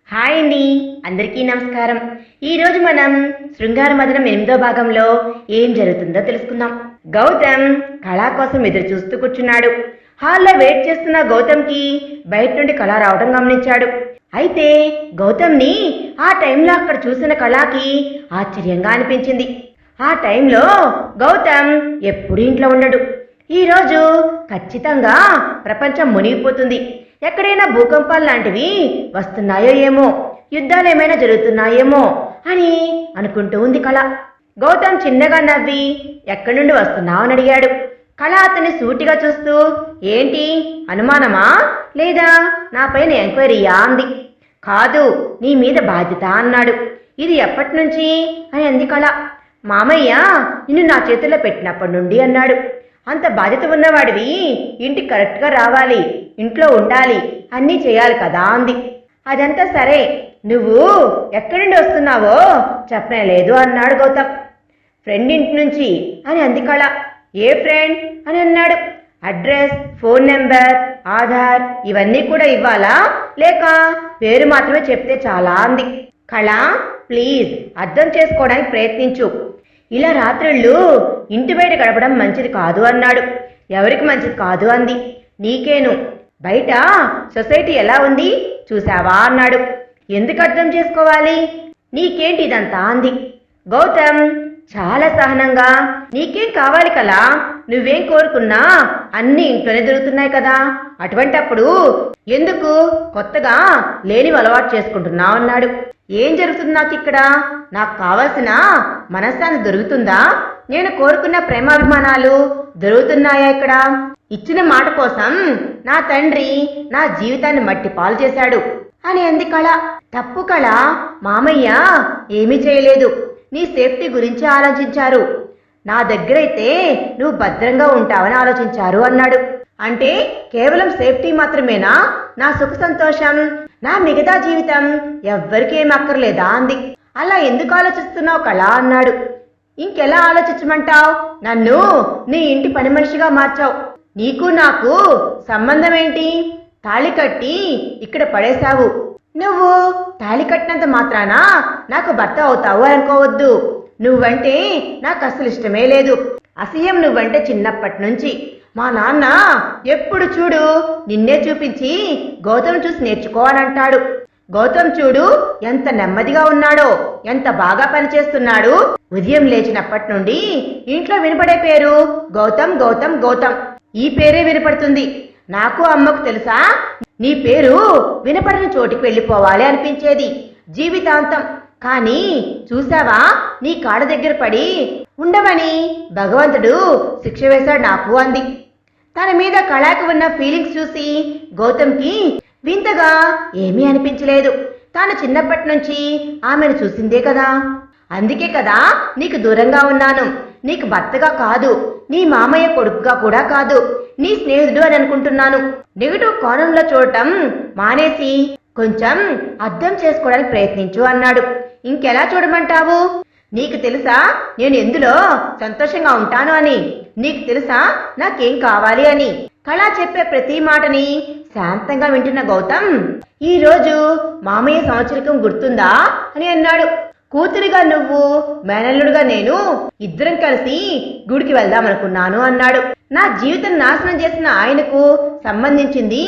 Hi అండి, అందరికీ నమస్కారం. ఈరోజు మనం శృంగార మదనం 8వ భాగంలో ఏం జరుగుతుందో తెలుసుకుందాం. గౌతమ్ కళ కోసం ఎదురు చూస్తూ కూర్చున్నాడు. హాల్లో వెయిట్ చేస్తున్న గౌతమ్కి బయట నుండి కళ రావడం గమనించాడు. అయితే గౌతమ్ని ఆ టైంలో అక్కడ చూసిన కళకి ఆశ్చర్యంగా అనిపించింది. ఆ టైంలో గౌతమ్ ఎప్పుడు ఇంట్లో ఉండడు. ఈరోజు ఖచ్చితంగా ప్రపంచం మునిగిపోతుంది. ఎక్కడైనా భూకంపాలు లాంటివి వస్తున్నాయో ఏమో, యుద్ధాలు ఏమైనా జరుగుతున్నాయేమో అని అనుకుంటూ ఉంది కళ. గౌతమ్ చిన్నగా నవ్వి ఎక్కడి నుండి వస్తున్నావు అని అడిగాడు. కళ అతన్ని సూటిగా చూస్తూ, ఏంటి అనుమానమా లేదా నా పైన ఎంక్వైరీయా అంది. కాదు, నీ మీద బాధ్యత అన్నాడు. ఇది ఎప్పటి నుంచి అని అంది కళ. మామయ్య నిన్ను నా చేతుల్లో పెట్టినప్పటి నుండి అన్నాడు. అంత బాధ్యత ఉన్నవాడివి ఇంటికి కరెక్ట్గా రావాలి, ఇంట్లో ఉండాలి, అన్నీ చేయాలి కదా అంది. అదంతా సరే, నువ్వు ఎక్కడి నుండి వస్తున్నావో చెప్పలేదు అన్నాడు గౌతమ్. ఫ్రెండ్ ఇంటి నుంచి అని అంది కళ. ఏ ఫ్రెండ్ అని అన్నాడు. అడ్రస్, ఫోన్ నెంబర్, ఆధార్ ఇవన్నీ కూడా ఇవ్వాలా లేక పేరు మాత్రమే చెప్తే చాలా అంది. కళ, ప్లీజ్ అర్థం చేసుకోవడానికి ప్రయత్నించు. ఇలా రాత్రిళ్ళు ఇంటి బయట గడపడం మంచిది కాదు అన్నాడు. ఎవరికి మంచిది కాదు అంది. నీకేను. బయట సొసైటీ ఎలా ఉంది చూసావా అన్నాడు. ఎందుకు అర్థం చేసుకోవాలి, నీకేంటి ఇదంతా అంది. గౌతమ్ చాలా సహనంగా, నీకేం కావాలి కలా, నువ్వేం కోరుకున్నా అన్ని ఇంట్లోనే దొరుకుతున్నాయి కదా, అటువంటప్పుడు ఎందుకు కొత్తగా లేనివి అలవాటు చేసుకుంటున్నావు అన్నాడు. ఏం జరుగుతుంది నాకు ఇక్కడ? నాకు కావలసిన మనశ్శాంతి దొరుకుతుందా? నేను కోరుకున్న ప్రేమాభిమానాలు దొరుకుతున్నాయా ఇక్కడ? ఇచ్చిన మాట కోసం నా తండ్రి నా జీవితాన్ని మట్టి పాలు చేశాడు అని అంది కళ. తప్పు కళ, మామయ్య ఏమీ చేయలేదు, నీ సేఫ్టీ గురించి ఆలోచించారు. నా దగ్గరైతే నువ్వు భద్రంగా ఉంటావని ఆలోచించారు అన్నాడు. అంటే కేవలం సేఫ్టీ మాత్రమేనా నా సుఖ సంతోషం? నా మిగతా జీవితం ఎవ్వరికేం అక్కర్లేదా అంది. అలా ఎందుకు ఆలోచిస్తున్నావు కళ అన్నాడు. ఇంకెలా ఆలోచించమంటావు? నన్ను నీ ఇంటి పని మనిషిగా మార్చావు. నీకు నాకు సంబంధం ఏంటి? తాళి కట్టి ఇక్కడ పడేశావు. నువ్వు తాళి కట్టినంత మాత్రాన నాకు భర్త అవుతావు అనుకోవద్దు. నువ్వంటే నాకు అసలు ఇష్టమే లేదు, అసహ్యం. నువ్వంటే చిన్నప్పటి నుంచి మా నాన్న ఎప్పుడు చూడు నిన్నే చూపించి గౌతమ్ చూసి నేర్చుకో అని అంటాడు. గౌతమ్ చూడు ఎంత నెమ్మదిగా ఉన్నాడో, ఎంత బాగా పనిచేస్తున్నాడు. ఉదయం లేచినప్పటి నుండి ఇంట్లో వినపడే పేరు గౌతమ్ గౌతమ్ గౌతమ్. ఈ పేరే వినపడుతుంది. నాకు అమ్మకు తెలుసా, నీ పేరు వినపడని చోటికి వెళ్ళిపోవాలి అనిపించేది జీవితాంతం. కానీ చూసావా, నీ కాళ్ళ దగ్గర పడి ఉండమని భగవంతుడు శిక్ష వేశాడు నాకు అంది. తన మీద కళకి ఉన్న ఫీలింగ్స్ చూసి గౌతమ్కి వింతగా ఏమీ అనిపించలేదు. తాను చిన్నప్పటి నుంచి ఆమెను చూసిందే కదా, అందుకే కదా నీకు దూరంగా ఉన్నాను. నీకు భర్తగా కాదు, నీ మామయ్య కొడుకుగా కూడా కాదు, నీ స్నేహితుడు అని అనుకుంటున్నాను. నెగిటివ్ కోణంలో చూడటం మానేసి కొంచెం అర్థం చేసుకోవడానికి ప్రయత్నించు అన్నాడు. ఇంకెలా చూడమంటావు? నీకు తెలుసా నేను ఎందులో సంతోషంగా ఉంటాను అని? నీకు తెలుసా నాకేం కావాలి అని? కళ చెప్పే ప్రతి మాటని శాంతంగా వింటున్న గౌతమ్, ఈరోజు మామయ్య సంవత్సరికం గుర్తుందా అని అన్నాడు. కూతురిగా నువ్వు, మేనల్లుడుగా నేను ఇద్దరం కలిసి గుడికి వెళ్దామనుకున్నాను అన్నాడు. నా జీవితం నాశనం చేసిన ఆయనకు సంబంధించింది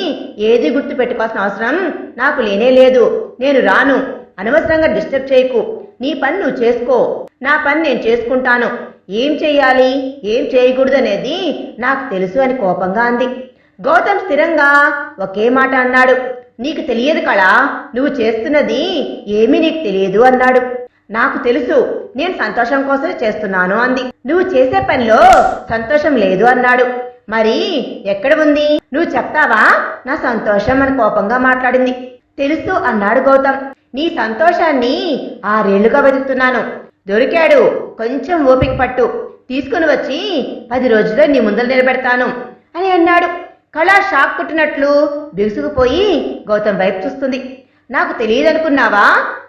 ఏది గుర్తు పెట్టుకోవాల్సిన అవసరం నాకు లేనే లేదు. నేను రాను. అనవసరంగా డిస్టర్బ్ చేయకు. నీ పని నువ్వు చేసుకో, నా పని నేను చేసుకుంటాను. ఏం చెయ్యాలి ఏం చేయకూడదు అనేది నాకు తెలుసు అని కోపంగా అంది. గౌతమ్ స్థిరంగా ఒకే మాట అన్నాడు. నీకు తెలియదు కళా, నువ్వు చేస్తున్నది ఏమీ నీకు తెలియదు అన్నాడు. నాకు తెలుసు, నేను సంతోషం కోసమే చేస్తున్నాను అంది. నువ్వు చేసే పనిలో సంతోషం లేదు అన్నాడు. మరి ఎక్కడ ఉంది? నువ్వు చెప్తావా నా సంతోషం అని కోపంగా మాట్లాడింది. తెలుసు అన్నాడు గౌతమ్. నీ సంతోషాన్ని 6 ఏళ్లుగా వెతుకుతున్నాను. దొరికాడు. కొంచెం ఓపిక పట్టు, తీసుకుని వచ్చి 10 రోజుల్లో నీ ముందర నిలబెడతాను అని అన్నాడు. కళ షాక్ కొట్టినట్లు బిగుసుకుపోయి గౌతమ్ వైపు చూస్తుంది. నాకు తెలియదనుకున్నావా?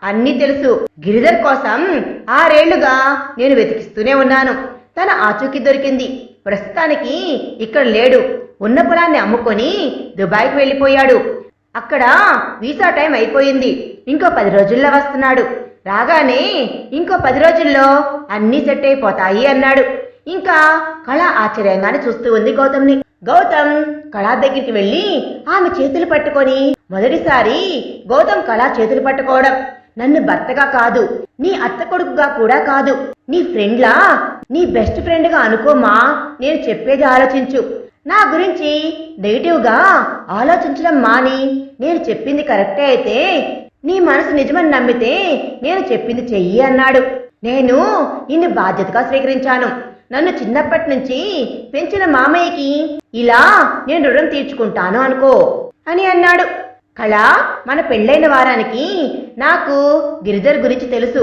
అన్నీ తెలుసు. గిరిధర్ కోసం 6 ఏళ్లుగా నేను వెతికిస్తూనే ఉన్నాను. తన ఆచూకీ దొరికింది. ప్రస్తుతానికి ఇక్కడ లేడు. ఉన్న పొలాన్ని అమ్ముకొని దుబాయ్కి వెళ్ళిపోయాడు. అక్కడ వీసా టైం అయిపోయింది, ఇంకో 10 రోజుల్లో వస్తున్నాడు. రాగానే ఇంకో 10 రోజుల్లో అన్నీ సెట్ అయిపోతాయి అన్నాడు. ఇంకా కళ ఆశ్చర్యంగానే చూస్తూ ఉంది గౌతమ్ని. గౌతమ్ కళా దగ్గరికి వెళ్ళి ఆమె చేతులు పట్టుకొని, మొదటిసారి గౌతమ్ కళా చేతులు పట్టుకోవడం. నన్ను భర్తగా కాదు, నీ అత్త కొడుకుగా కూడా కాదు, నీ ఫ్రెండ్లా, నీ బెస్ట్ ఫ్రెండ్గా అనుకోమా. నేను చెప్పేది ఆలోచించు. నా గురించి నెగిటివ్గా ఆలోచించడం మాని నేను చెప్పింది కరెక్టే అయితే, నీ మనసు నిజమని నమ్మితే నేను చెప్పింది చెయ్యి అన్నాడు. నేను నిన్ను బాధ్యతగా స్వీకరించాను. నన్ను చిన్నప్పటి నుంచి పెంచిన మామయ్యకి ఇలా నేను రుణం తీర్చుకుంటాను అనుకో అని అన్నాడు. కళ, మన పెళ్ళైన వారానికి నాకు గిరిధర్ గురించి తెలుసు.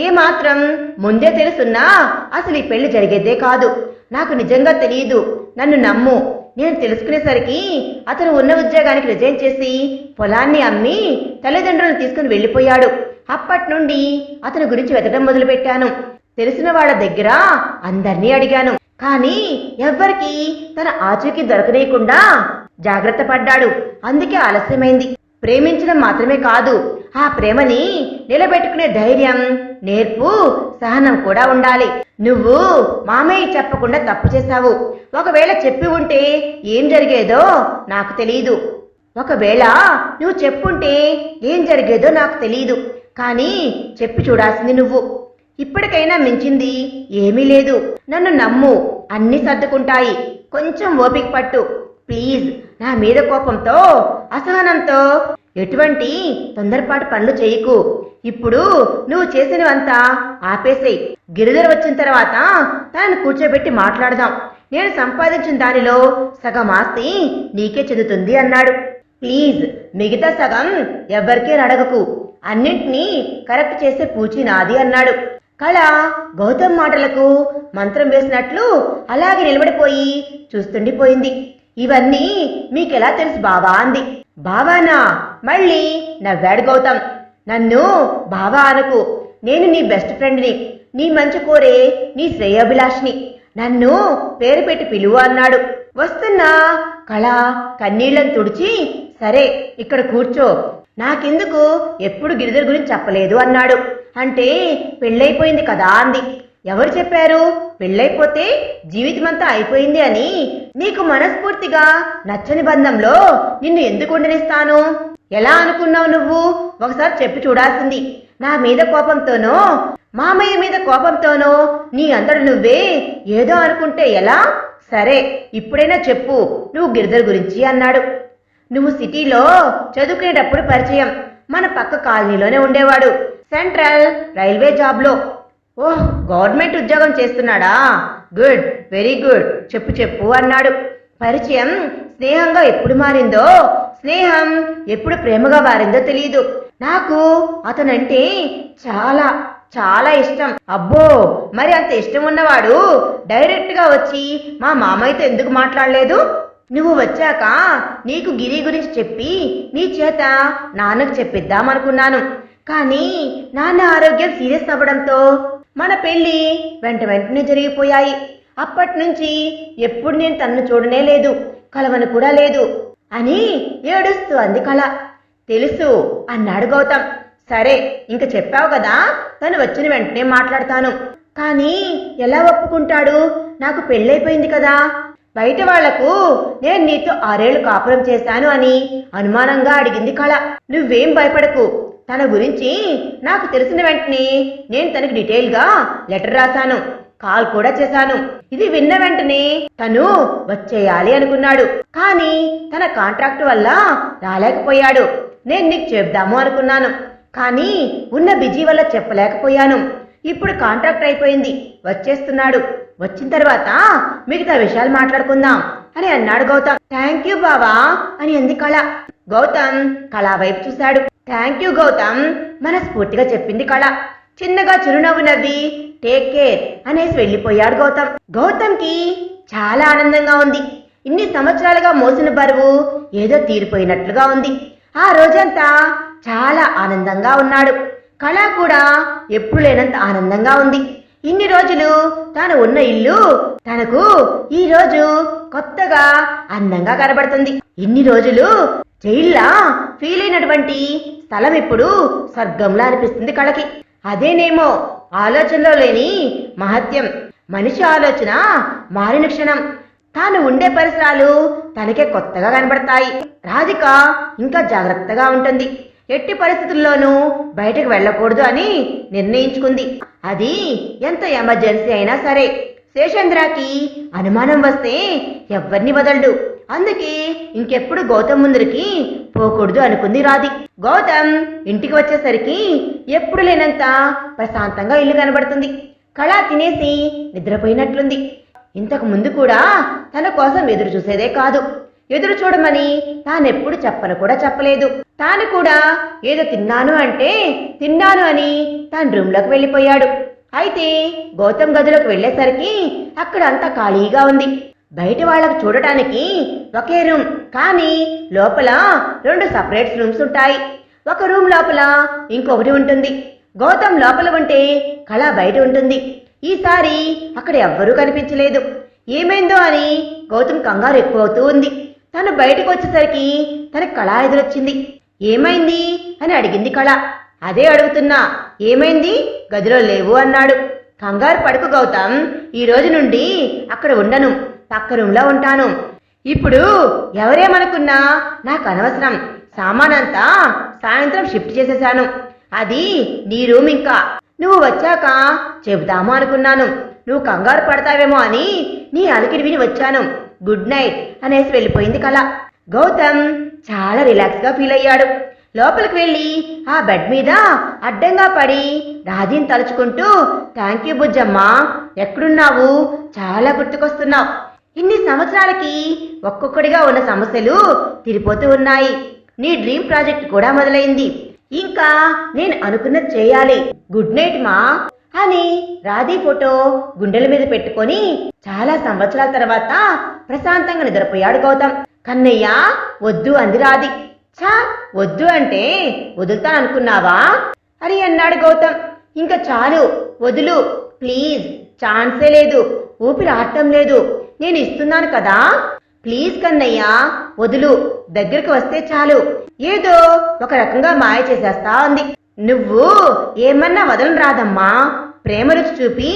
ఏమాత్రం ముందే తెలుసున్నా అసలు ఈ పెళ్లి జరిగేదే కాదు. నాకు నిజంగా తెలియదు, నన్ను నమ్ము. నేను తెలుసుకునేసరికి అతను ఉన్న ఉద్యోగానికి రిజైన్ చేసి పొలాన్ని అమ్మి తల్లిదండ్రులను తీసుకుని వెళ్ళిపోయాడు. అప్పటి నుండి అతని గురించి వెతకడం మొదలుపెట్టాను. తెలిసిన వాళ్ళ దగ్గర అందర్నీ అడిగాను, కానీ ఎవ్వరికి తన ఆచూకీ దొరకనీయకుండా జాగ్రత్త పడ్డాడు. అందుకే ఆలస్యమైంది. ప్రేమించడం మాత్రమే కాదు, ఆ ప్రేమని నిలబెట్టుకునే ధైర్యం, నేర్పు, సహనం కూడా ఉండాలి. నువ్వు మామయ్య చెప్పకుండా తప్పు చేశావు. ఒకవేళ చెప్పి ఉంటే ఏం జరిగేదో నాకు తెలియదు. ఒకవేళ నువ్వు చెప్పుంటే ఏం జరిగేదో నాకు తెలియదు. కానీ చెప్పి చూడాల్సింది నువ్వు. ఇప్పటికైనా మించింది ఏమీ లేదు. నన్ను నమ్ము, అన్నీ సర్దుకుంటాయి. కొంచెం ఓపిక పట్టు ప్లీజ్. నా మీద కోపంతో, అసహనంతో ఎటువంటి తొందరపాటు పనులు చేయకు. ఇప్పుడు నువ్వు చేసినవంతా ఆపేసేయ్. గిరిధర్ వచ్చిన తర్వాత తనను కూర్చోబెట్టి మాట్లాడదాం. నేను సంపాదించిన దానిలో సగం ఆస్తి నీకే చెందుతుంది అన్నాడు. ప్లీజ్, మిగతా సగం ఎవ్వరికీ అడగకు. అన్నింటినీ కరెక్ట్ చేసే పూచి నాది అన్నాడు. కళ గౌతమ్ మాటలకు మంత్రం వేసినట్లు అలాగే నిలబడిపోయి చూస్తుండిపోయింది. ఇవన్నీ మీకెలా తెలుసు బావా అంది. బావానా? మళ్ళీ నవ్వాడు గౌతమ్. నన్ను బావా అనకు. నేను నీ బెస్ట్ ఫ్రెండ్ని, నీ మంచి కోరే నీ శ్రేయోభిలాష్ని. నన్ను పేరు పెట్టి పిలువు అన్నాడు. వస్తున్నా. కళ కన్నీళ్లను తుడిచి, సరే ఇక్కడ కూర్చో. నాకెందుకు ఎప్పుడు గిరిధర్ గురించి చెప్పలేదు అన్నాడు. అంటే పెళ్ళైపోయింది కదా అంది. ఎవరు చెప్పారు పెళ్ళైపోతే జీవితమంతా అయిపోయింది అని? నీకు మనస్ఫూర్తిగా నచ్చని బంధంలో నిన్ను ఎందుకు ఉండనిస్తాను? ఎలా అనుకున్నావు నువ్వు? ఒకసారి చెప్పి చూడాల్సింది. నా మీద కోపంతోనో, మామయ్య మీద కోపంతోనో నీ అంతట నువ్వే ఏదో అనుకుంటే ఎలా? సరే ఇప్పుడైనా చెప్పు నువ్వు గిరిధర్ గురించి అన్నాడు. నువ్వు సిటీలో చదువుకునేటప్పుడు పరిచయం. మన పక్క కాలనీలోనే ఉండేవాడు. సెంట్రల్ రైల్వే జాబ్లో. ఓహ్, గవర్నమెంట్ ఉద్యోగం చేస్తున్నాడా? Good, very good. చెప్పు చెప్పు అన్నాడు. పరిచయం స్నేహంగా ఎప్పుడు మారిందో, స్నేహం ఎప్పుడు ప్రేమగా మారిందో తెలియదు. నాకు అతనంటే చాలా చాలా ఇష్టం. అబ్బో, మరి అంత ఇష్టం ఉన్నవాడు డైరెక్ట్ గా వచ్చి మా మామయ్యతో ఎందుకు మాట్లాడలేదు? నువ్వు వచ్చాక నీకు గిరి గురించి చెప్పి నీ చేత నాన్నకు చెప్పిద్దామనుకున్నాను. కానీ నాన్న ఆరోగ్యం సీరియస్ అవ్వడంతో మన పెళ్లి వెంటనే జరిగిపోయాయి. అప్పటి నుంచి ఎప్పుడు నేను తన్ను చూడనే లేదు, కలవను కూడా లేదు అని ఏడుస్తూ అంది కళ. తెలుసు అన్నాడు గౌతమ్. సరే, ఇంక చెప్పావు కదా, తను వచ్చిన వెంటనే మాట్లాడతాను. కానీ ఎలా ఒప్పుకుంటాడు? నాకు పెళ్ళైపోయింది కదా. బయట వాళ్లకు నేను నీతో 6 ఏళ్లు కాపురం చేశాను అని అనుమానంగా అడిగింది కళ. నువ్వేం భయపడకు. తన గురించి నాకు తెలిసిన వెంటనే నేను తనకి డీటెయిల్గా లెటర్ రాశాను, కాల్ కూడా చేశాను. ఇది విన్న వెంటనే తను వచ్చేయాలి అనుకున్నాడు. కానీ తన కాంట్రాక్ట్ వల్ల రాలేకపోయాడు. నేను నీకు చెప్దాము అనుకున్నాను, కానీ ఉన్న బిజీ వల్ల చెప్పలేకపోయాను. ఇప్పుడు కాంట్రాక్ట్ అయిపోయింది, వచ్చేస్తున్నాడు. వచ్చిన తర్వాత మిగతా విషయాలు మాట్లాడుకుందాం అని అన్నాడు గౌతమ్. థ్యాంక్ యూ బావా అని అంది కళ. గౌతమ్ కళ వైపు చూశాడు. థ్యాంక్ యూ గౌతమ్ మనస్ఫూర్తిగా చెప్పింది కళ. చిన్నగా చిరునవ్వు నవ్వి టేక్ కేర్ అనేసి వెళ్ళిపోయాడు గౌతమ్. గౌతమ్కి చాలా ఆనందంగా ఉంది. ఇన్ని సంవత్సరాలుగా మోసిన బరువు ఏదో తీరిపోయినట్లుగా ఉంది. ఆ రోజంతా చాలా ఆనందంగా ఉన్నాడు. కళ కూడా ఎప్పుడు లేనంత ఆనందంగా ఉంది. ఇన్ని రోజులు తాను ఉన్న ఇల్లు తనకు ఈ రోజు కొత్తగా అందంగా కనబడుతుంది. ఇన్ని రోజులు జైల్లా ఫీల్ అయినటువంటి స్థలం ఇప్పుడు స్వర్గంలా అనిపిస్తుంది కళకి. అదేనేమో ఆలోచనలో లేని మహత్యం. మనిషి ఆలోచన మారిన క్షణం తాను ఉండే పరిసరాలు తనకే కొత్తగా కనబడతాయి. రాధిక ఇంకా జాగ్రత్తగా ఉంటుంది. ఎట్టి పరిస్థితుల్లోనూ బయటకు వెళ్ళకూడదు అని నిర్ణయించుకుంది. అది ఎంత ఎమర్జెన్సీ అయినా సరే. శేషేంద్రకి అనుమానం వస్తే ఎవ్వరిని వదలడు. అందుకే ఇంకెప్పుడు గౌతమ్ ముందరికి పోకూడదు అనుకుంది రాధి. గౌతమ్ ఇంటికి వచ్చేసరికి ఎప్పుడు లేనంత ప్రశాంతంగా ఇల్లు కనబడుతుంది. కళ తినేసి నిద్రపోయినట్లుంది. ఇంతకు ముందు కూడా తన కోసం ఎదురు చూసేదే కాదు. ఎదురు చూడమని తానెప్పుడు చెప్పను కూడా చెప్పలేదు. తాను కూడా ఏదో తిన్నాను అంటే తిన్నాను అని తన రూమ్లోకి వెళ్ళిపోయాడు. అయితే గౌతమ్ గదిలోకి వెళ్ళేసరికి అక్కడ అంతా ఖాళీగా ఉంది. బయట వాళ్ళకు చూడటానికి ఒకే రూమ్, కానీ లోపల 2 సపరేట్ రూమ్స్ ఉంటాయి. ఒక రూమ్ లోపల ఇంకొకటి ఉంటుంది. గౌతమ్ లోపల ఉంటే కళ బయట ఉంటుంది. ఈసారి అక్కడ ఎవ్వరూ కనిపించలేదు. ఏమైందో అని గౌతమ్ కంగారు ఎక్కువ అవుతూ ఉంది. తను బయటకు వచ్చేసరికి తన కళ ఎదురొచ్చింది. ఏమైంది అని అడిగింది కళ. అదే అడుగుతున్నా, ఏమైంది, గదిలో లేవు అన్నాడు. కంగారు పడుకు గౌతమ్, ఈ రోజు నుండి అక్కడ ఉండను, పక్క రూమ్లో ఉంటాను. ఇప్పుడు ఎవరేమనుకున్నా నాకు అనవసరం. సామానంతా సాయంత్రం షిఫ్ట్ చేసేశాను. అది నీ రూమ్. ఇంకా నువ్వు వచ్చాక చెబుతాము అనుకున్నాను. నువ్వు కంగారు పడతావేమో అని నీ అలికిడి విని వచ్చాను. గుడ్ నైట్ అనేసి వెళ్ళిపోయింది కళ. గౌతమ్ చాలా రిలాక్స్గా ఫీల్ అయ్యాడు. లోపలికి వెళ్ళి ఆ బెడ్ మీద అడ్డంగా పడి రాధిని తలుచుకుంటూ, థ్యాంక్ యూ బుజ్జమ్మ, ఎక్కడున్నావు, చాలా గుర్తుకొస్తున్నావు. ఇన్ని సంవత్సరాలకి ఒక్కొక్కడిగా ఉన్న సమస్యలు తీరిపోతూ ఉన్నాయి. నీ డ్రీమ్ ప్రాజెక్ట్ కూడా మొదలైంది. ఇంకా నేను అనుకున్నది చేయాలి. గుడ్ నైట్ మా అని రాధి ఫోటో గుండెల మీద పెట్టుకొని చాలా సంవత్సరాల తర్వాత ప్రశాంతంగా నిద్రపోయాడు గౌతమ్. కన్నయ్య వద్దు అంది రాధి. ఛా, వద్దు అంటే వదులుతాననుకున్నావా అని అన్నాడు గౌతమ్. ఇంకా చాలు, వదులు ప్లీజ్. ఛాన్సే లేదు, ఊపిరి ఆడటం లేదు. నేను ఇస్తున్నాను కదా, ప్లీజ్ కన్నయ్య వదులు, దగ్గరికి వస్తే చాలు. ఏదో ఒక రకంగా మాయ చేసేస్తా అంది. నువ్వు ఏమన్నా వదలను రాదమ్మా. ప్రేమ రుచి చూపి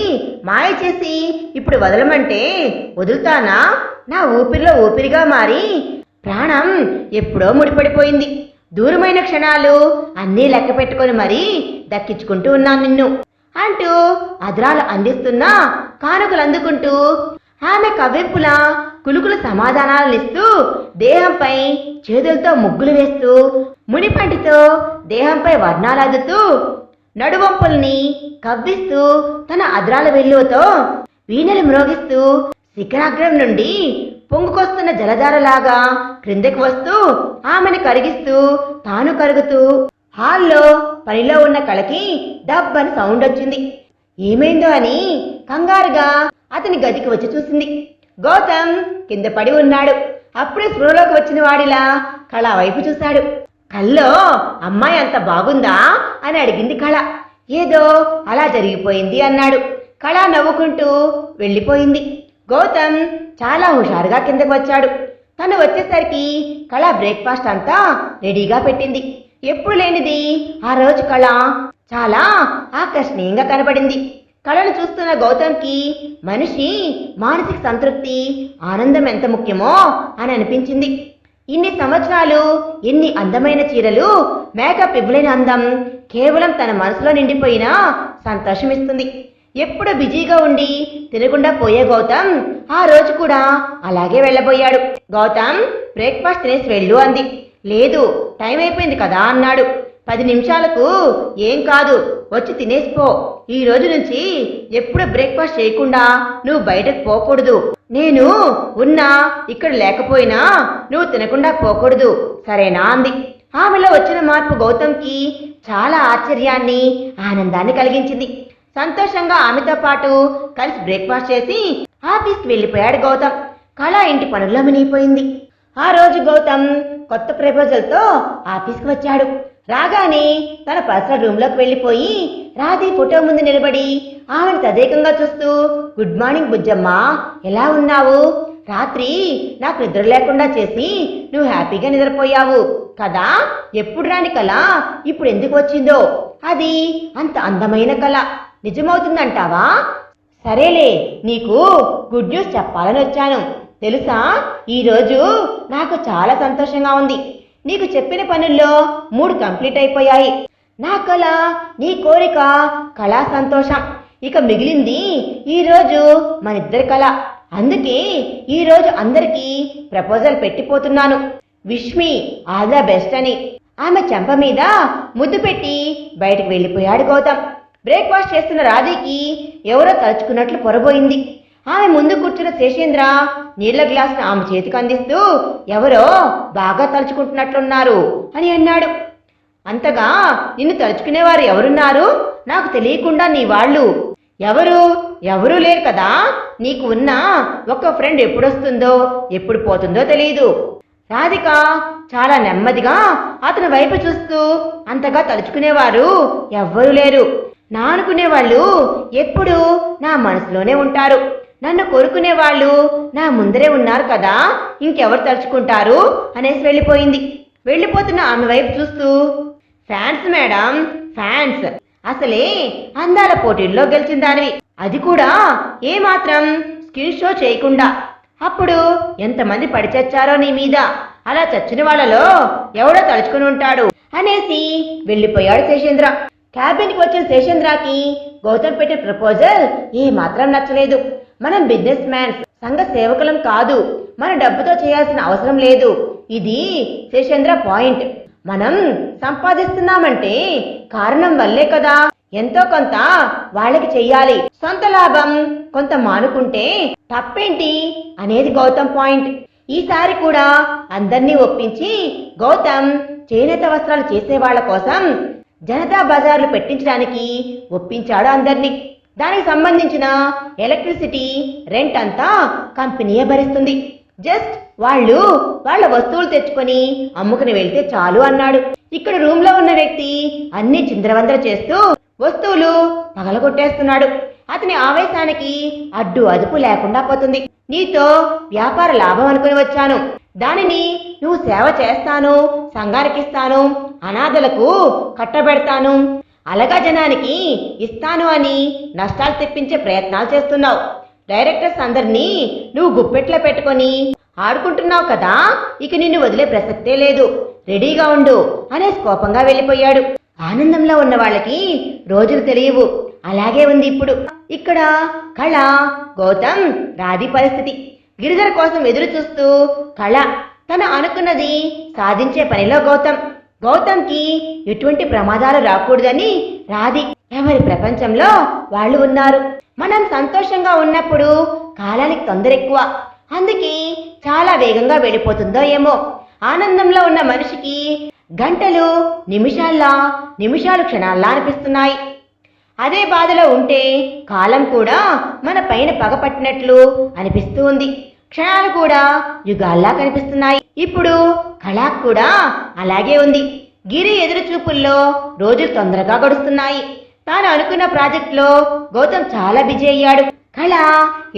మాయ చేసి ఇప్పుడు వదలమంటే వదులుతానా? నా ఊపిరిలో ఊపిరిగా మారి ప్రాణం ఎప్పుడో ముడిపడిపోయింది. దూరమైన క్షణాలు అన్నీ లెక్క పెట్టుకొని మరీ దక్కించుకుంటూ ఉన్నాను నిన్ను అంటూ అద్రాలు అందిస్తున్నా కానుకలు అందుకుంటూ ఆమె కవ్వింపుల కులుకుల సమాధానాలనిస్తూ దేహంపై చేతులతో ముగ్గులు వేస్తూ మునిపంటితో దేహంపై వర్ణాలద్దుతూ నడువంపుల్ని కవ్విస్తూ తన అద్రాల వెల్లువతో వీణలు మ్రోగిస్తూ శిఖరాగ్రం నుండి పొంగుకొస్తున్న జలధారలాగా క్రిందకి వస్తూ ఆమెను కరిగిస్తూ తాను కరుగుతూ హాల్లో పనిలో ఉన్న కళకి డబ్బని సౌండ్ వచ్చింది. ఏమైందో అని కంగారుగా అతని గదికి వచ్చి చూసింది. గౌతమ్ కింద పడి ఉన్నాడు. అప్పుడే స్పృహలోకి వచ్చిన వాడిలా కళ వైపు చూశాడు. కల్లో అమ్మాయి అంత బాగుందా అని అడిగింది కళ. ఏదో అలా జరిగిపోయింది అన్నాడు. కళ నవ్వుకుంటూ వెళ్ళిపోయింది. గౌతమ్ చాలా హుషారుగా కిందకు వచ్చాడు. తను వచ్చేసరికి కళ బ్రేక్ఫాస్ట్ అంతా రెడీగా పెట్టింది. ఎప్పుడు లేనిది ఆ రోజు కళ చాలా ఆకర్షణీయంగా కనబడింది. కళను చూస్తున్న గౌతమ్కి మనిషి మానసిక సంతృప్తి, ఆనందం ఎంత ముఖ్యమో అని అనిపించింది. ఇన్ని సంవత్సరాలు ఎన్ని అందమైన చీరలు, మేకప్ ఇవ్వలేని అందం కేవలం తన మనసులో నిండిపోయిన సంతోషం ఇస్తుంది. ఎప్పుడు బిజీగా ఉండి తినకుండా పోయే గౌతమ్ ఆ రోజు కూడా అలాగే వెళ్ళబోయాడు. గౌతమ్ బ్రేక్ఫాస్ట్ తినేసి వెళ్ళు అంది. లేదు, టైం అయిపోయింది కదా అన్నాడు. 10 నిమిషాలకు ఏం కాదు, వచ్చి తినేసిపో. ఈ రోజు నుంచి ఎప్పుడు బ్రేక్ఫాస్ట్ చేయకుండా నువ్వు బయటకు పోకూడదు. నేను ఉన్నా ఇక్కడ లేకపోయినా నువ్వు తినకుండా పోకూడదు, సరేనా అంది. ఆమెలో వచ్చిన మార్పు గౌతమ్కి చాలా ఆశ్చర్యాన్ని, ఆనందాన్ని కలిగించింది. సంతోషంగా ఆమెతో పాటు కలిసి బ్రేక్ఫాస్ట్ చేసి ఆఫీస్కి వెళ్ళిపోయాడు గౌతమ్. కళ ఇంటి పనుల్లో మునిగిపోయింది. ఆ రోజు గౌతమ్ కొత్త ప్రపోజల్తో ఆఫీస్కి వచ్చాడు. రాగానే తన పర్సనల్ రూమ్లోకి వెళ్ళిపోయి రాధి ఫోటో ముందు నిలబడి ఆమెను తదేకంగా చూస్తూ, గుడ్ మార్నింగ్ బుజ్జమ్మ, ఎలా ఉన్నావు, రాత్రి నాకు నిద్ర లేకుండా చేసి నువ్వు హ్యాపీగా నిద్రపోయావు కదా. ఎప్పుడు రాని కల ఇప్పుడు ఎందుకు వచ్చిందో, అది అంత అందమైన కల నిజమవుతుందంటావా? సరేలే, నీకు గుడ్ న్యూస్ చెప్పాలని వచ్చాను. తెలుసా, ఈరోజు నాకు చాలా సంతోషంగా ఉంది. నీకు చెప్పిన పనుల్లో 3 కంప్లీట్ అయిపోయాయి. నా కల, నీ కోరిక, కళా సంతోషం. ఇక మిగిలింది ఈరోజు మనిద్దరి కళ. అందుకే ఈరోజు అందరికీ ప్రపోజల్ పెట్టిపోతున్నాను. Wish me all the best అని ఆమె చెంప మీద ముద్దు పెట్టి బయటకు వెళ్ళిపోయాడు గౌతమ్. బ్రేక్ఫాస్ట్ చేస్తున్న రాధీకి ఎవరో తలుచుకున్నట్లు పొరబోయింది. ఆమె ముందు కూర్చున్న శేషేంద్ర నీళ్ల గ్లాసును ఆమె చేతికి అందిస్తూ ఎవరో బాగా తలుచుకుంటున్నట్లున్నారు అని అన్నాడు. అంతగా నిన్ను తలుచుకునేవారు ఎవరున్నారు? నాకు తెలియకుండా నీ వాళ్ళు ఎవరూ లేరు కదా. నీకు ఉన్న ఒక ఫ్రెండ్ ఎప్పుడొస్తుందో ఎప్పుడు పోతుందో తెలియదు. రాధిక చాలా నెమ్మదిగా అతని వైపు చూస్తూ, అంతగా తలుచుకునేవారు ఎవ్వరూ లేరు. నా అనుకునేవాళ్ళు ఎప్పుడు నా మనసులోనే ఉంటారు. నన్ను కోరుకునే వాళ్ళు నా ముందరే ఉన్నారు కదా, ఇంకెవరు తలుచుకుంటారు అనేసి వెళ్ళిపోయింది. వెళ్ళిపోతున్న ఆమె వైపు చూస్తూ, ఫ్యాన్స్ మేడం, ఫ్యాన్స్. అసలే అందాల పోటీల్లో గెలిచిందానివి, అది కూడా ఏమాత్రం స్కిల్ షో చేయకుండా. అప్పుడు ఎంతమంది పడి చచ్చారో నీ మీద. అలా చచ్చిన వాళ్ళలో ఎవడో తలుచుకుని ఉంటాడు అనేసి వెళ్ళిపోయాడు శేషేంద్ర. క్యాబిన్కి వచ్చిన శేషేంద్రకి గౌతమ్ పెట్టిన ప్రపోజల్ ఏమాత్రం నచ్చలేదు. మనం బిజినెస్ మ్యాన్స్, సంఘ సేవకులం కాదు. మన డబ్బుతో చేయాల్సిన అవసరం లేదు. ఇది శేషేంద్ర పాయింట్. మనం సంపాదిస్తున్నామంటే కారణం వల్లే కదా. ఎంతో కొంత వాళ్ళకి చెయ్యాలి. సొంత లాభం కొంత మానుకుంటే తప్పేంటి అనేది గౌతమ్ పాయింట్. ఈసారి కూడా అందర్నీ ఒప్పించి గౌతమ్ చేనేత వస్త్రాలు చేసే వాళ్ళ కోసం జనతా బజార్లు పెట్టించడానికి ఒప్పించాడు అందర్నీ. దానికి సంబంధించిన ఎలక్ట్రిసిటీ, రెంట్ అంతా కంపెనీయే భరిస్తుంది. జస్ట్ వాళ్ళ వస్తువులు తెచ్చుకొని అమ్ముకుని వెళ్తే చాలు అన్నాడు. ఇక్కడ రూమ్ లో ఉన్న వ్యక్తి అన్ని చిందరవందర చేస్తూ వస్తువులు పగలగొట్టేస్తున్నాడు. అతని ఆవేశానికి అడ్డు అదుపు లేకుండా పోతుంది. నీతో వ్యాపార లాభం అనుకుని వచ్చాను, దానిని నువ్వు సేవ చేస్తాను, సంఘానికిస్తాను, అనాథలకు కట్టబెడతాను, అలగా జనానికి ఇస్తాను అని నష్టాలు తెప్పించే ప్రయత్నాలు చేస్తున్నావు. డైరెక్టర్స్ అందరినీ నువ్వు గుప్పెట్లో పెట్టుకొని ఆడుకుంటున్నావు కదా. ఇక నిన్ను వదిలే ప్రసక్తే లేదు, రెడీగా ఉండు అనేసి కోపంగా వెళ్ళిపోయాడు. ఆనందంలో ఉన్న వాళ్ళకి రోజులు తెలియవు, అలాగే ఉంది ఇప్పుడు. ఇక్కడ కళ, గౌతమ్, రాధి పరిస్థితి. గిరిధర కోసం ఎదురు చూస్తూ కళ తను అనుకున్నది సాధించే పనిలో గౌతమ్కి ఎటువంటి ప్రమాదాలు రాకూడదని రాధి. ఎవరి ప్రపంచంలో వాళ్ళు ఉన్నారు. మనం సంతోషంగా ఉన్నప్పుడు కాలానికి తొందర ఎక్కువ, అందుకే చాలా వేగంగా వెళ్ళిపోతుందో ఏమో. ఆనందంలో ఉన్న మనిషికి గంటలు నిమిషాలు క్షణాల్లా అనిపిస్తున్నాయి. అదే బాధలో ఉంటే కాలం కూడా మన పైన పగపట్టినట్లు అనిపిస్తూ ఉంది. క్షణాలు కూడా యుగాల్లా కనిపిస్తున్నాయి. ఇప్పుడు కళకు కూడా అలాగే ఉంది. గిరి ఎదురు చూపుల్లో రోజులు తొందరగా గడుస్తున్నాయి. తాను అనుకున్న ప్రాజెక్టులో గౌతమ్ చాలా బిజీ అయ్యాడు. కళ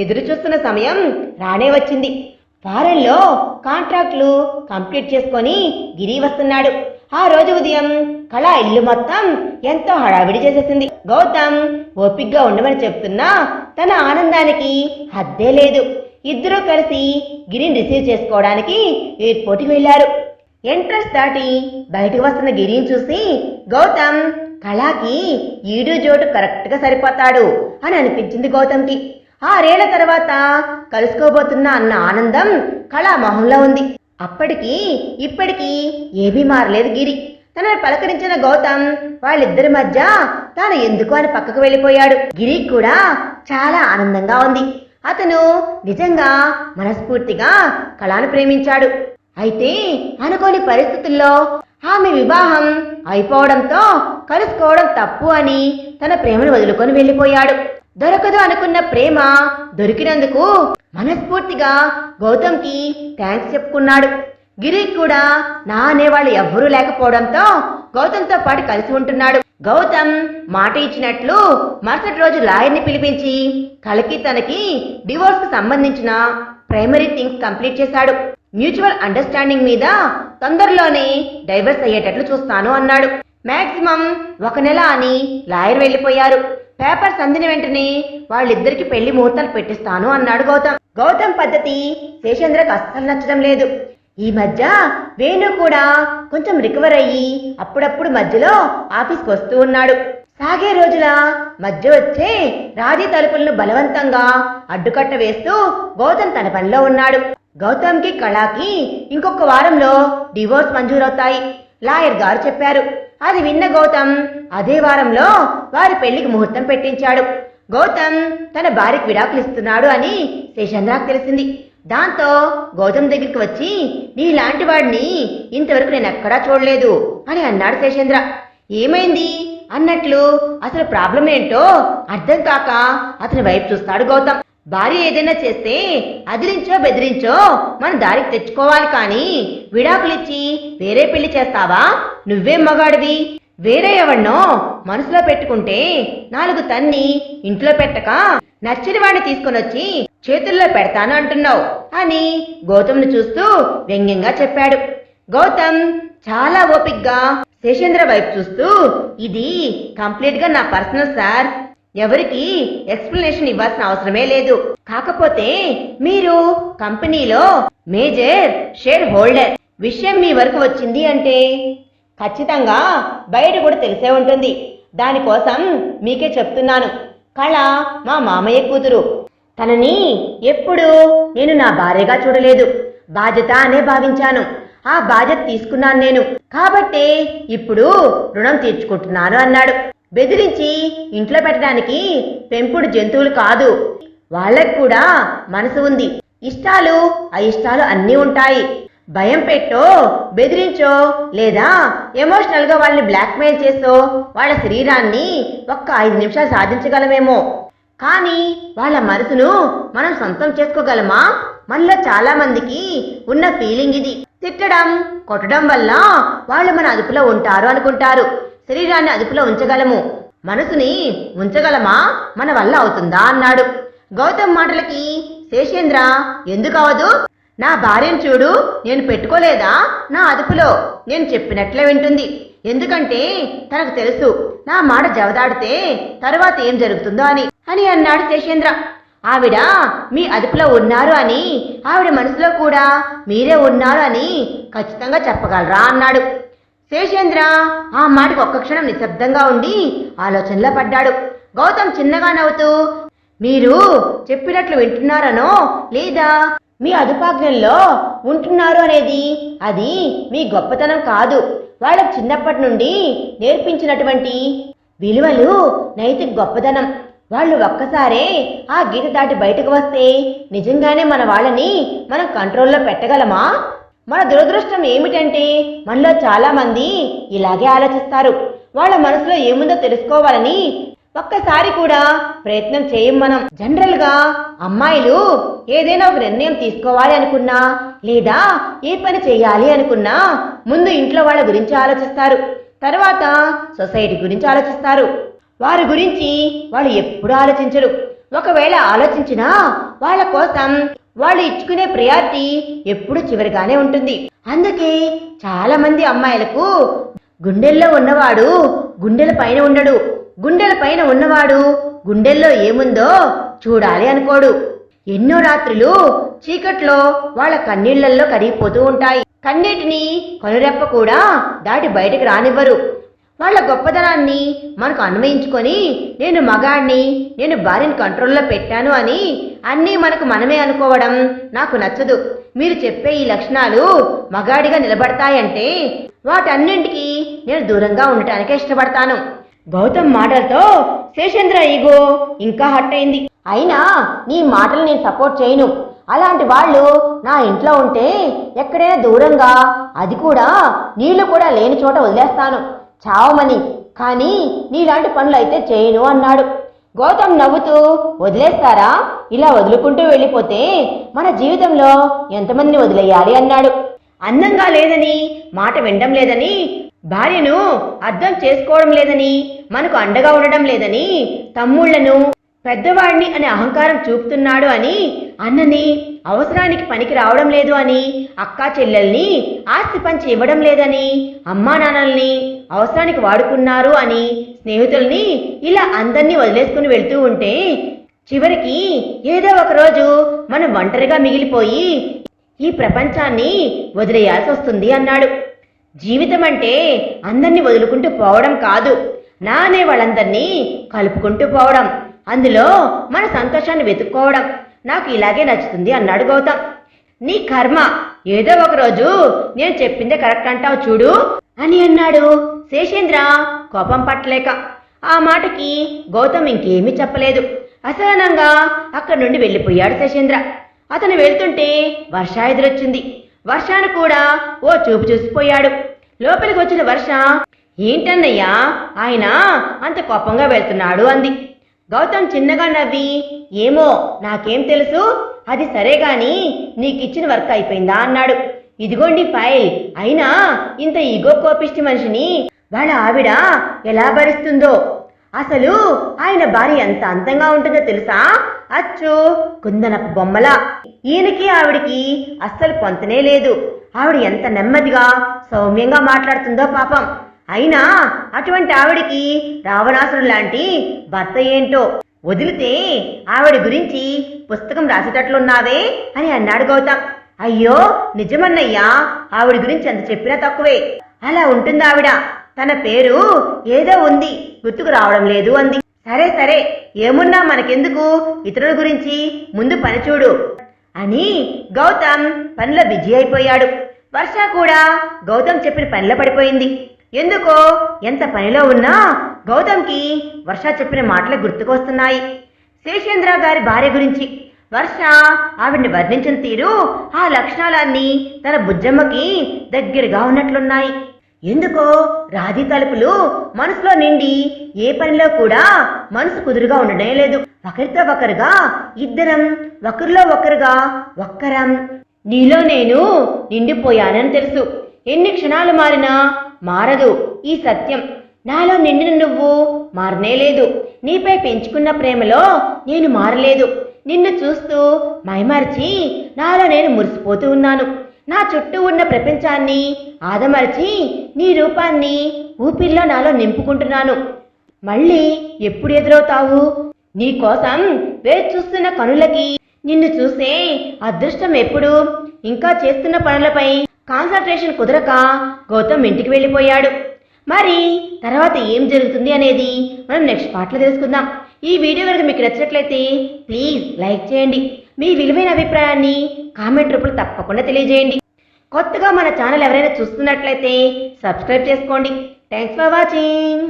ఎదురు చూస్తున్న సమయం రానే వచ్చింది. వారంలో కాంట్రాక్టులు కంప్లీట్ చేసుకొని గిరి వస్తున్నాడు. ఆ రోజు ఉదయం కళ ఇల్లు మొత్తం ఎంతో హడావిడి చేసేసింది. గౌతమ్ ఓపిగ్గా ఉండమని చెప్తున్నా తన ఆనందానికి హద్దే లేదు. ఇద్దరూ కలిసి గిరిని రిసీవ్ చేసుకోవడానికి ఎయిర్పోర్ట్కి వెళ్లారు. ఎంట్రన్స్ దాటి బయటకు వస్తున్న గిరిని చూసి గౌతమ్, కళకి ఈడు జోటు కరెక్ట్గా సరిపోతాడు అని అనిపించింది గౌతమ్కి. 6 ఏళ్ల తర్వాత కలుసుకోబోతున్నా అన్న ఆనందం కళ మొహంలో ఉంది. అప్పటికి ఇప్పటికీ ఏమీ మారలేదు గిరి. తనను పలకరించిన గౌతమ్ వాళ్ళిద్దరి మధ్య తాను ఎందుకు అని పక్కకు వెళ్ళిపోయాడు. గిరికి కూడా చాలా ఆనందంగా ఉంది. అతను నిజంగా మనస్ఫూర్తిగా కళను ప్రేమించాడు. అయితే అనుకోని పరిస్థితుల్లో ఆమె వివాహం అయిపోవడంతో కలుసుకోవడం తప్పు అని తన ప్రేమను వదులుకొని వెళ్ళిపోయాడు. దొరకదు అనుకున్న ప్రేమ దొరికినందుకు మనస్ఫూర్తిగా గౌతమ్కి థ్యాంక్స్ చెప్పుకున్నాడు. గిరికి కూడా నా అనేవాళ్ళు ఎవ్వరూ లేకపోవడంతో గౌతమ్తో పాటు కలిసి ఉంటున్నాడు. గౌతమ్ మాట ఇచ్చినట్లు మరుసటి రోజు లాయర్ని పిలిపించి కళకి తనకి డివోర్స్ కు సంబంధించిన ప్రైమరీ థింగ్స్ కంప్లీట్ చేశాడు. మ్యూచువల్ అండర్స్టాండింగ్ మీద తొందరలోనే డైవర్స్ అయ్యేటట్లు చూస్తాను అన్నాడు. మాక్సిమం 1 నెల అని లాయర్ వెళ్ళిపోయారు. పేపర్స్ అందిన వెంటనే వాళ్ళిద్దరికి పెళ్లి ముహూర్తాలు పెట్టిస్తాను అన్నాడు గౌతమ్ పద్ధతి శేషేంద్రకు అస్సలు నచ్చడం లేదు. ఈ మధ్య వేణు కూడా కొంచెం రికవర్ అయ్యి అప్పుడప్పుడు మధ్యలో ఆఫీస్కి వస్తూ ఉన్నాడు. సాగే రోజుల మధ్య వచ్చే రాజీ తలుపులను బలవంతంగా అడ్డుకట్ట వేస్తూ గౌతమ్ తన పనిలో ఉన్నాడు. గౌతమ్కి కళాకి ఇంకొక వారంలో డివోర్స్ మంజూరవుతాయి లాయర్ గారు చెప్పారు. అది విన్న గౌతమ్ అదే వారంలో వారి పెళ్లికి ముహూర్తం పెట్టించాడు. గౌతమ్ తన భార్యకి విడాకులు ఇస్తున్నాడు అని శేషేంద్రకు తెలిసింది. దాంతో గౌతమ్ దగ్గరికి వచ్చి నీలాంటి వాడిని ఇంతవరకు నేను ఎక్కడా చూడలేదు అని అన్నాడు శేషేంద్ర. ఏమైంది అన్నట్లు అసలు ప్రాబ్లం ఏంటో అర్థం కాక అతని వైపు చూస్తాడు గౌతమ్. భార్య ఏదైనా చేస్తే అదిరించో బెదిరించో మన దారికి తెచ్చుకోవాలి, కానీ విడాకులిచ్చి వేరే పెళ్లి చేస్తావా? నువ్వేం మగాడివి? వేరే ఎవరినో మనసులో పెట్టుకుంటే 4 తన్ని ఇంట్లో పెట్టక నచ్చని వాడిని తీసుకొనొచ్చి చేతుల్లో పెడతాను అంటున్నావు అని గౌతమ్ను చూస్తూ వ్యంగ్యంగా చెప్పాడు. గౌతమ్ చాలా ఓపిగ్గా శేషేంద్ర వైపు చూస్తూ ఇది కంప్లీట్ గా నా పర్సనల్ సార్, ఎవరికి ఎక్స్ప్లెనేషన్ ఇవ్వాల్సిన అవసరమే లేదు. కాకపోతే మీరు కంపెనీలో మేజర్ షేర్ హోల్డర్, విషయం మీ వరకు వచ్చింది అంటే ఖచ్చితంగా బయట కూడా తెలిసే ఉంటుంది. దానికోసం మీకే చెప్తున్నాను. కళ మా మామయ్య కూతురు. తనని ఎప్పుడు నేను నా భార్యగా చూడలేదు. బాధ్యత అనే భావించాను. ఆ బాధ్యత తీసుకున్నాను నేను, కాబట్టే ఇప్పుడు రుణం తీర్చుకుంటున్నాను అన్నాడు. బెదిరించి ఇంట్లో పెట్టడానికి పెంపుడు జంతువులు కాదు, వాళ్ళకు కూడా మనసు ఉంది. ఇష్టాలు అయిష్టాలు అన్నీ ఉంటాయి. భయం పెట్టో బెదిరించో లేదా ఎమోషనల్ గా వాళ్ళని బ్లాక్మెయిల్ చేసో వాళ్ళ శరీరాన్ని ఒక్క 5 నిమిషాలు సాధించగలమేమో, కానీ వాళ్ళ మనసును మనం సొంతం చేసుకోగలమా? మనలో చాలా మందికి ఉన్న ఫీలింగ్ ఇది. తిట్టడం కొట్టడం వల్ల వాళ్ళు మన అదుపులో ఉంటారు అనుకుంటారు. శరీరాన్ని అదుపులో ఉంచగలము, మనసుని ఉంచగలమా? మన వల్ల అవుతుందా అన్నాడు. గౌతమ్ మాటలకి శేషేంద్ర ఎందుకు అవదు? నా భార్యను చూడు, నేను పెట్టుకోలేదా నా అదుపులో? నేను చెప్పినట్లే వింటుంది. ఎందుకంటే తనకు తెలుసు నా మాట జవదాడితే తర్వాత ఏం జరుగుతుందో అని అన్నాడు శేషేంద్ర. ఆవిడ మీ అదుపులో ఉన్నారు అని, ఆవిడ మనసులో కూడా మీరే ఉన్నారు అని ఖచ్చితంగా చెప్పగలరా అన్నాడు. శేషేంద్ర ఆ మాటకు ఒక్క క్షణం నిశ్శబ్దంగా ఉండి ఆలోచనలో పడ్డాడు. గౌతమ్ చిన్నగా నవ్వుతూ మీరు చెప్పినట్లు వింటున్నారనో లేదా మీ అదుపాజ్ఞల్లో ఉంటున్నారు అనేది అది మీ గొప్పతనం కాదు, వాళ్ళకు చిన్నప్పటి నుండి నేర్పించినటువంటి విలువలు నైతిక గొప్పతనం. వాళ్ళు ఒక్కసారే ఆ గీత దాటి బయటకు వస్తే నిజంగానే మన వాళ్ళని మనం కంట్రోల్లో పెట్టగలమా? మన దురదృష్టం ఏమిటంటే మనలో చాలా మంది ఇలాగే ఆలోచిస్తారు. వాళ్ళ మనసులో ఏముందో తెలుసుకోవాలని ఒక్కసారి కూడా ప్రయత్నం చేయం మనం. జనరల్ గా అమ్మాయిలు ఏదైనా ఒక నిర్ణయం తీసుకోవాలి అనుకున్నా లేదా ఏ పని చేయాలి అనుకున్నా ముందు ఇంట్లో వాళ్ళ గురించి ఆలోచిస్తారు, తర్వాత సొసైటీ గురించి ఆలోచిస్తారు. వారి గురించి వాళ్ళు ఎప్పుడూ ఆలోచించరు. ఒకవేళ ఆలోచించినా వాళ్ళ కోసం వాళ్ళు ఇచ్చుకునే ప్రయారిటీ ఎప్పుడు చివరిగానే ఉంటుంది. అందుకే చాలా మంది అమ్మాయిలకు గుండెల్లో ఉన్నవాడు గుండెల పైన ఉండడు, గుండెల పైన ఉన్నవాడు గుండెల్లో ఏముందో చూడాలి అనుకోడు. ఎన్నో రాత్రులు చీకట్లో వాళ్ళ కన్నీళ్లలో కరిగిపోతూ ఉంటాయి. కన్నీటిని కనురెప్ప కూడా దాటి బయటకు రానివ్వరు. వాళ్ళ గొప్పతనాన్ని మనకు అన్వయించుకొని నేను మగాడిని, నేను భార్యని కంట్రోల్లో పెట్టాను అని అన్నీ మనకు మనమే అనుకోవడం నాకు నచ్చదు. మీరు చెప్పే ఈ లక్షణాలు మగాడిగా నిలబడతాయంటే వాటన్నింటికి నేను దూరంగా ఉండటానికే ఇష్టపడతాను. గౌతమ్ మాటలతో శేషేంద్ర ఈగో ఇంకా హర్ట్ అయింది. అయినా నీ మాటలు నేను సపోర్ట్ చేయను. అలాంటి వాళ్ళు నా ఇంట్లో ఉంటే ఎక్కడైనా దూరంగా, అది కూడా నీళ్లు కూడా లేని చోట వదిలేస్తాను చావమని, కానీ నీలాంటి పనులు అయితే చేయను అన్నాడు. గౌతమ్ నవ్వుతూ వదిలేస్తారా? ఇలా వదులుకుంటూ వెళ్ళిపోతే మన జీవితంలో ఎంతమందిని వదిలేయాలి అన్నాడు. అందంగా లేదని, మాట వినడం లేదని, భార్యను అర్థం చేసుకోవడం లేదని, మనకు అండగా ఉండడం లేదని తమ్ముళ్లను పెద్దవాడిని అనే అహంకారం చూపుతున్నాడు అని, అన్నని అవసరానికి పనికి రావడం లేదు అని, అక్కా చెల్లెల్ని ఆస్తి పంచి ఇవ్వడం లేదని, అమ్మా నాన్నల్ని అవసరానికి వాడుకున్నారు అని, స్నేహితుల్ని ఇలా అందరినీ వదిలేసుకుని వెళ్తూ ఉంటే చివరికి ఏదో ఒకరోజు మనం ఒంటరిగా మిగిలిపోయి ఈ ప్రపంచాన్ని వదిలేయాల్సి వస్తుంది అన్నాడు. జీవితం అంటే అందరినీ వదులుకుంటూ పోవడం కాదు, నా అనే వాళ్ళందరినీ కలుపుకుంటూ పోవడం, అందులో మన సంతోషాన్ని వెతుక్కోవడం నాకు ఇలాగే నచ్చుతుంది అన్నాడు గౌతమ్. నీ కర్మ, ఏదో ఒకరోజు నేను చెప్పిందే కరెక్ట్ అంటావు చూడు అని అన్నాడు శేషేంద్ర కోపం పట్టలేక. ఆ మాటకి గౌతమ్ ఇంకేమీ చెప్పలేదు. అసహనంగా అక్కడి నుండి వెళ్ళిపోయాడు శేషేంద్ర. అతను వెళ్తుంటే వర్ష ఎదురొచ్చింది. వర్షాను కూడా ఓ చూపు చూసిపోయాడు. లోపలికి వచ్చిన వర్ష, ఏంటన్నయ్యా ఆయన అంత కోపంగా వెళ్తున్నాడు అంది. గౌతమ్ చిన్నగా నవ్వి, ఏమో నాకేం తెలుసు, అది సరే గాని నీకిచ్చిన వర్క్ అయిపోయిందా అన్నాడు. ఇదిగోండి ఫైల్. అయినా ఇంత ఈగో కోపిష్టి మనిషిని వాళ్ళ ఆవిడ ఎలా భరిస్తుందో. అసలు ఆయన భార్య ఎంత అందంగా ఉంటుందో తెలుసా, అచ్చు కుందనపు బొమ్మలా. ఈయనకి ఆవిడికి అస్సలు పొంతనే లేదు. ఆవిడ ఎంత నెమ్మదిగా సౌమ్యంగా మాట్లాడుతుందో పాపం. అయినా అటువంటి ఆవిడికి రావణాసురుడు లాంటి భర్త ఏంటో. వదిలితే ఆవిడ గురించి పుస్తకం రాసేటట్లున్నావే అని అన్నాడు గౌతమ్. అయ్యో నిజమన్నయ్యా, ఆవిడ గురించి ఎంత చెప్పినా తక్కువే. అలా ఉంటుంది ఆవిడ. తన పేరు ఏదో ఉంది, గుర్తుకు రావడం లేదు అంది. సరే సరే, ఏమున్నా మనకెందుకు, ఇతరుల గురించి ముందు పని చూడు అని గౌతమ్ పనిలో బిజీ అయిపోయాడు. వర్ష కూడా గౌతమ్ చెప్పిన పనిలో పడిపోయింది. ఎందుకో ఎంత పనిలో ఉన్నా గౌతమ్కి వర్ష చెప్పిన మాటలే గుర్తుకొస్తున్నాయి. శేషేంద్ర గారి భార్య గురించి వర్ష ఆవిడ్ని వర్ణించిన తీరు, ఆ లక్షణాలన్నీ తన బుజ్జమ్మకి దగ్గరగా ఉన్నట్లున్నాయి. ఎందుకో రాధి తలుపులు మనసులో నిండి ఏ పనిలో కూడా మనసు కుదురుగా ఉండడం లేదు. ఒకరితో ఒకరుగా ఇద్దరం, ఒకరిలో ఒకరుగా ఒక్కరం. నీలో నేను నిండిపోయానని తెలుసు. ఎన్ని క్షణాలు మారినా మారదు ఈ సత్యం. నాలో నిండిన నువ్వు మారనేలేదు. నీపై పెంచుకున్న ప్రేమలో నేను మారలేదు. నిన్ను చూస్తూ మైమరిచి నాలో నేను మురిసిపోతూ ఉన్నాను. నా చుట్టూ ఉన్న ప్రపంచాన్ని ఆదమరిచి నీ రూపాన్ని ఊపిరిలో నాలో నింపుకుంటున్నాను. మళ్ళీ ఎప్పుడు ఎదురవుతావు? నీ కోసం వేచి చూస్తున్న కనులకి నిన్ను చూసే అదృష్టం ఎప్పుడు? ఇంకా చేస్తున్న పనులపై కాన్సంట్రేషన్ కుదరక గౌతమ్ ఇంటికి వెళ్ళిపోయాడు. మరి తర్వాత ఏం జరుగుతుంది అనేది మనం నెక్స్ట్ పార్ట్లో తెలుసుకుందాం. ఈ వీడియో కనుక మీకు నచ్చినట్లయితే ప్లీజ్ లైక్ చేయండి. మీ విలువైన అభిప్రాయాన్ని కామెంట్ రూపంలో తప్పకుండా తెలియజేయండి. కొత్తగా మన ఛానల్ ఎవరైనా చూస్తున్నట్లయితే సబ్స్క్రైబ్ చేసుకోండి. Thanks for watching.